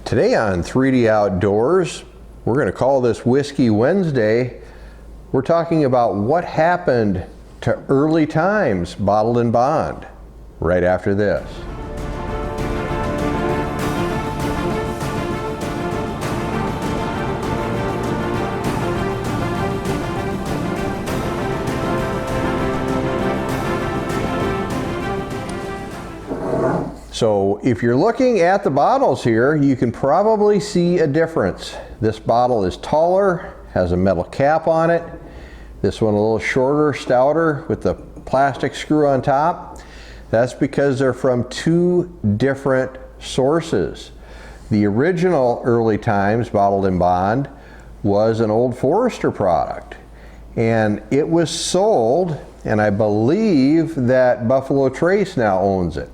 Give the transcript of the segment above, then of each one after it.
Today on 3D Outdoors, we're going to call this Whiskey Wednesday. We're talking about what happened to early times bottled in bond right after this. So if you're looking at the bottles here, you can probably see a difference. This bottle is taller, has a metal cap on it. This one a little shorter, stouter with the plastic screw on top. That's because they're from two different sources. The original early times bottled in bond was an Old Forester product. And it was sold, and I believe that Buffalo Trace now owns it.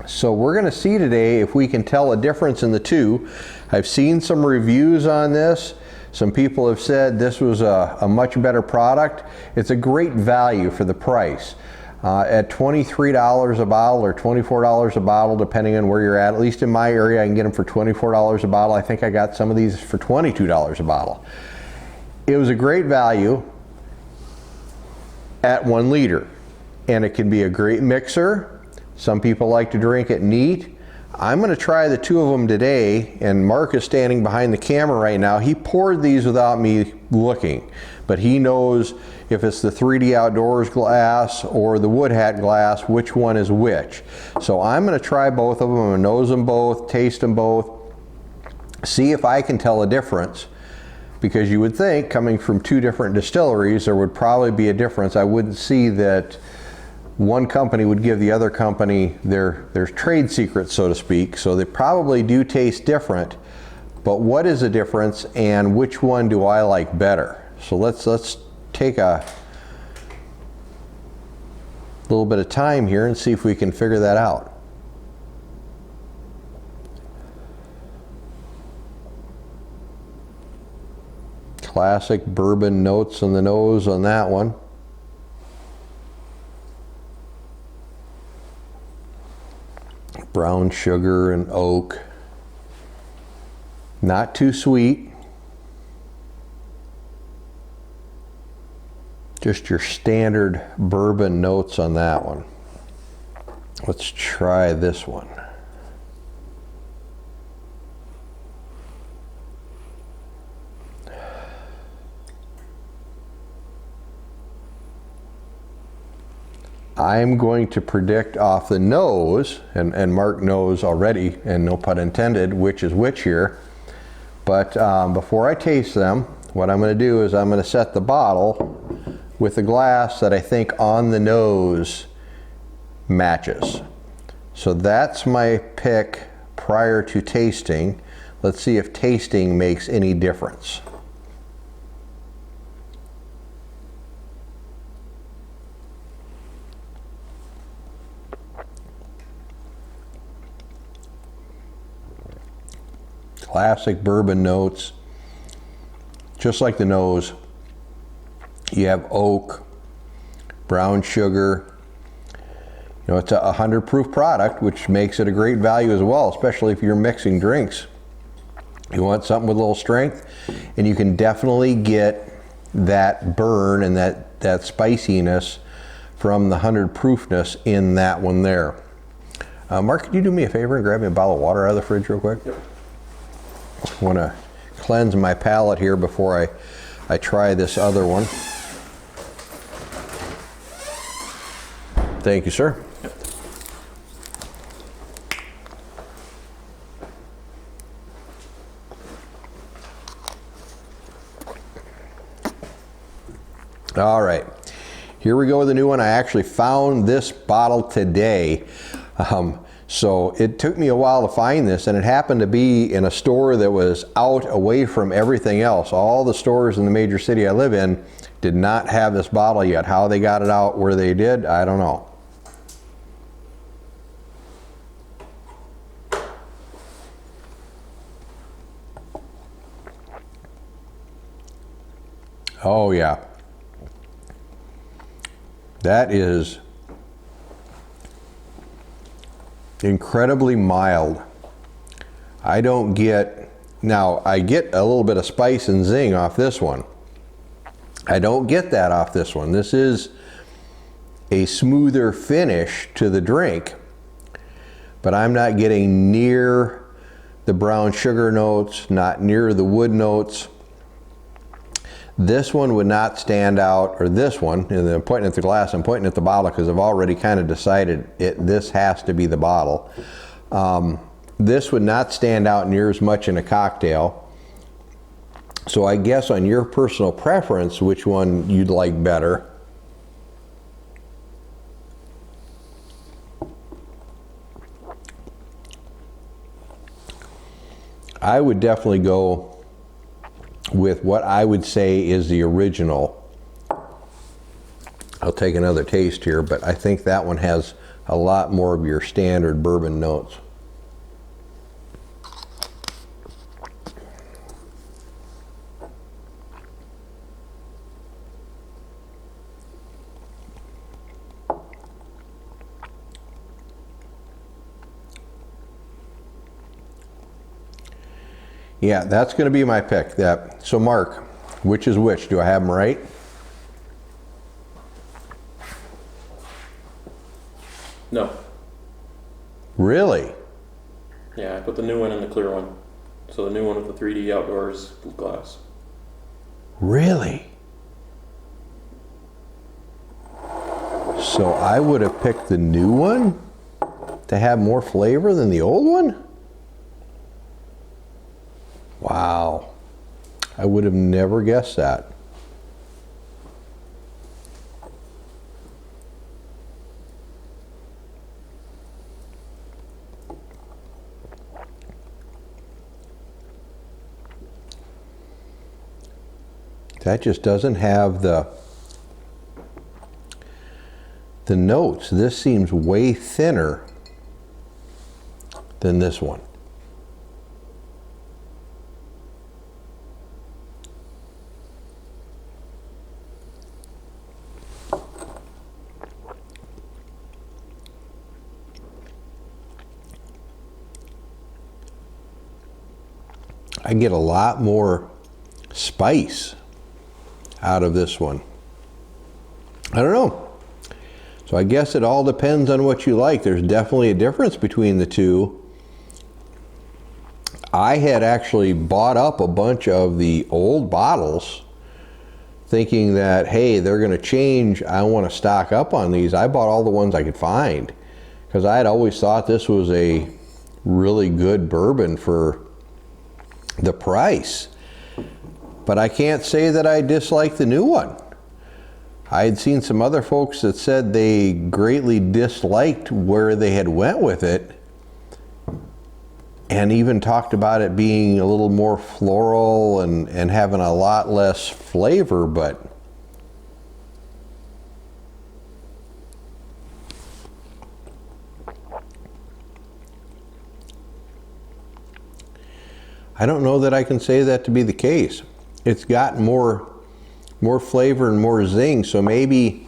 So we're going to see today if we can tell a difference in the two. I've seen some reviews on this. Some people have said this was a much better product. It's a great value for the price. At $23 a bottle or $24 a bottle, depending on where you're at least in my area, I can get them for $24 a bottle. I think I got some of these for $22 a bottle. It was a great value at 1 liter. And it can be a great mixer. Some people like to drink it neat. I'm going to try the two of them today, and Mark is standing behind the camera right now. He poured these without me looking, but he knows if it's the 3D Outdoors glass or the Wood Hat glass, which one is which. So I'm going to try both of them. I'm going to nose them both, taste them both, see if I can tell a difference. Because you would think, coming from two different distilleries, there would probably be a difference. I wouldn't see that one company would give the other company their trade secrets, so to speak. So they probably do taste different, but what is the difference and which one do I like better? So let's take a little bit of time here and see if we can figure that out. Classic bourbon notes on the nose on that one. Brown sugar and oak. Not too sweet. Just your standard bourbon notes on that one. Let's try this one. I'm going to predict off the nose, and Mark knows already, and no pun intended, which is which here. But before I taste them, what I'm going to do is I'm going to set the bottle with the glass that I think on the nose matches. So that's my pick prior to tasting. Let's see if tasting makes any difference. Classic bourbon notes, just like the nose. You have oak, brown sugar. You know, it's a 100 proof product, which makes it a great value as well, especially if you're mixing drinks. You want something with a little strength, and you can definitely get that burn and that spiciness from the 100 proofness in that one there. Mark, could you do me a favor and grab me a bottle of water out of the fridge real quick? Yep. I want to cleanse my palate here before I try this other one. Thank you, sir. Yep. All right, here we go with the new one. I actually found this bottle today. So it took me a while to find this, and it happened to be in a store that was out away from everything else. All the stores in the major city I live in did not have this bottle yet. How they got it out where they did, I don't know. Oh yeah. That is incredibly mild. I don't get, now I get a little bit of spice and zing off this one. I don't get that off this one. This is a smoother finish to the drink, but I'm not getting near the brown sugar notes, not near the wood notes. This one would not stand out, or this one, and I'm pointing at the glass, I'm pointing at the bottle because I've already kind of decided this has to be the bottle. This would not stand out near as much in a cocktail. So I guess on your personal preference, which one you'd like better. I would definitely go with what I would say is the original. I'll take another taste here, but I think that one has a lot more of your standard bourbon notes. Yeah, that's going to be my pick. So Mark, which is which? Do I have them right? No. Really? Yeah, I put the new one in the clear one. So the new one with the 3D outdoors glass. Really? So I would have picked the new one to have more flavor than the old one? Wow. I would have never guessed that. That just doesn't have the notes. This seems way thinner than this one. I get a lot more spice out of this one. I don't know. So I guess it all depends on what you like. There's definitely a difference between the two. I had actually bought up a bunch of the old bottles thinking that, hey, they're going to change. I want to stock up on these. I bought all the ones I could find because I had always thought this was a really good bourbon for the price. But I can't say that I dislike the new one. I had seen some other folks that said they greatly disliked where they had went with it, and even talked about it being a little more floral and having a lot less flavor, but I don't know that I can say that to be the case. It's got more flavor and more zing, so maybe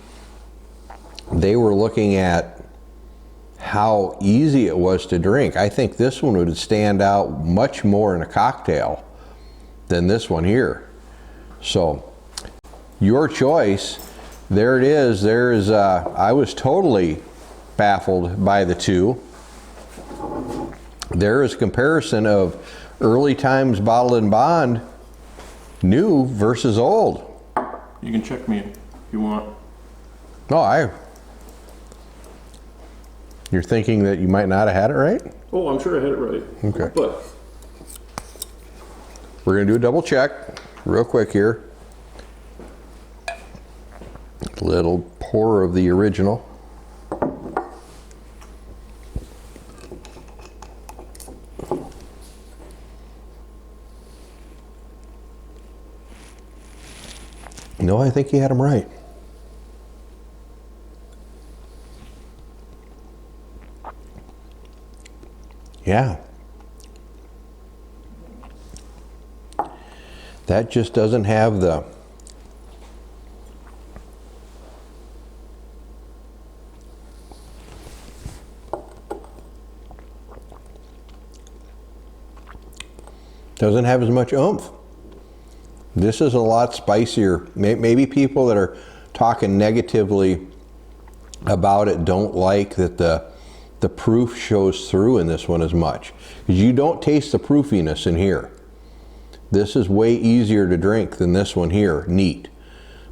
they were looking at how easy it was to drink. I think this one would stand out much more in a cocktail than this one here. So, your choice. There it is. I was totally baffled by the two. There is comparison of early times bottled and bond, new versus old. You can check me if you want. No, you're thinking that you might not have had it right? Oh, I'm sure I had it right. Okay. But we're going to do a double check real quick here. A little pour of the original. No, I think you had them right. Yeah. That just doesn't have the Doesn't have as much oomph. This is a lot spicier. Maybe people that are talking negatively about it don't like that the proof shows through in this one as much. Because you don't taste the proofiness in here. This is way easier to drink than this one here, neat.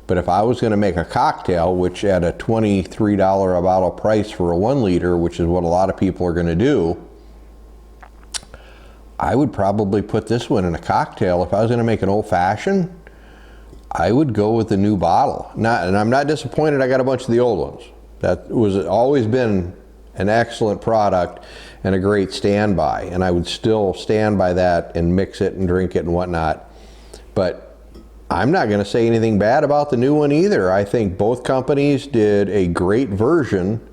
But if I was going to make a cocktail, which at a $23 a bottle price for a 1 liter, which is what a lot of people are going to do, I would probably put this one in a cocktail. If I was going to make an old fashioned, I would go with the new bottle. And I'm not disappointed I got a bunch of the old ones. That was always been an excellent product and a great standby. And I would still stand by that and mix it and drink it and whatnot. But I'm not going to say anything bad about the new one either. I think both companies did a great version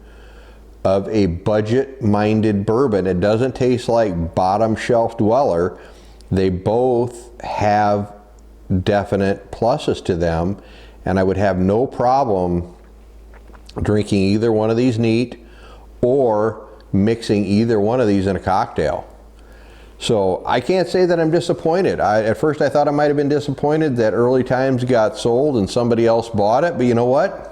of a budget-minded bourbon. It doesn't taste like bottom shelf dweller. They both have definite pluses to them, and I would have no problem drinking either one of these neat or mixing either one of these in a cocktail. So I can't say that I'm disappointed. At first I thought I might have been disappointed that Early Times got sold and somebody else bought it, but you know what?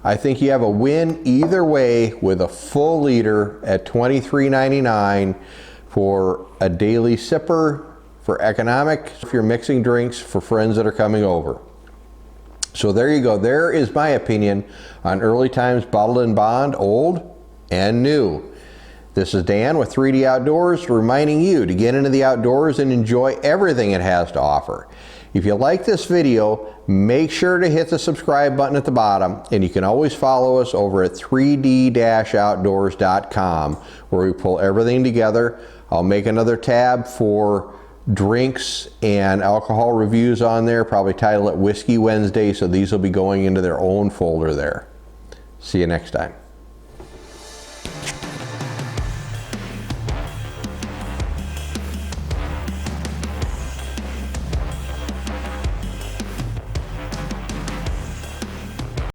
I think you have a win either way with a full liter at $23.99 for a daily sipper, for economic, if you're mixing drinks for friends that are coming over. So there you go. There is my opinion on Early Times Bottled in Bond, old and new. This is Dan with 3D Outdoors, reminding you to get into the outdoors and enjoy everything it has to offer. If you like this video, make sure to hit the subscribe button at the bottom, and you can always follow us over at 3d-outdoors.com, where we pull everything together. I'll make another tab for drinks and alcohol reviews on there, probably title it Whiskey Wednesday, so these will be going into their own folder there. See you next time.